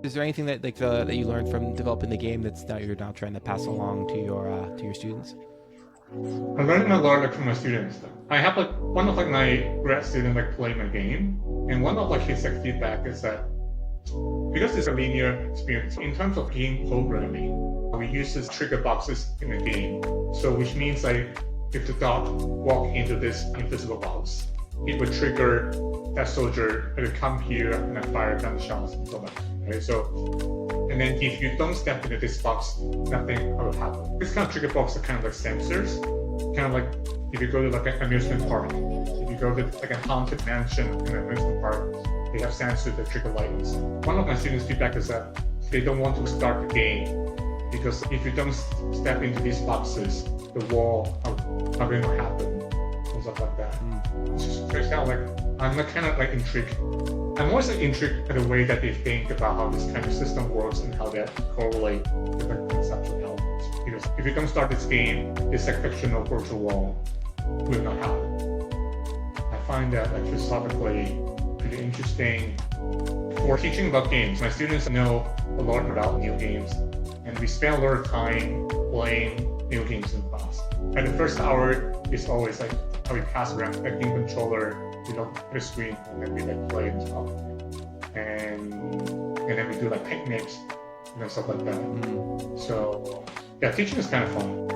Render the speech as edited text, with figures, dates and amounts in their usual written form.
Is there anything that that you learned from developing the game that you're now trying to pass along to your students? I'm learning a lot like from my students. I have like one of like my grad student like play my game, and one of like his like feedback is that because it's a linear experience in terms of game programming, we use this trigger boxes in the game. So which means like if the dog walk into this invisible box, it would trigger that soldier to come here and then fire gunshots and so on. Right? So and then if you don't step into this box, nothing will happen. This kind of trigger box are kind of like sensors, kind of like if you go to like an amusement park, if you go to like a haunted mansion in an amusement park, they have sensors that trigger lights. One of my students' feedback is that they don't want to start the game because if you don't step into these boxes, the wall are going to happen and stuff like that. It's just turns out like I'm like kind of like intrigued. I'm always like intrigued at the way that they think about how this kind of system works and how that correlate with the conceptual elements. Because if you don't start this game, this like fictional virtual wall will not happen. I find that like philosophically pretty interesting. For teaching about games, my students know a lot about new games, and we spend a lot of time playing new games in class. And the first hour is always like how we pass around a game controller, the screen, and then we like play and stuff. And then we do like picnics and stuff like that. So yeah, teaching is kind of fun.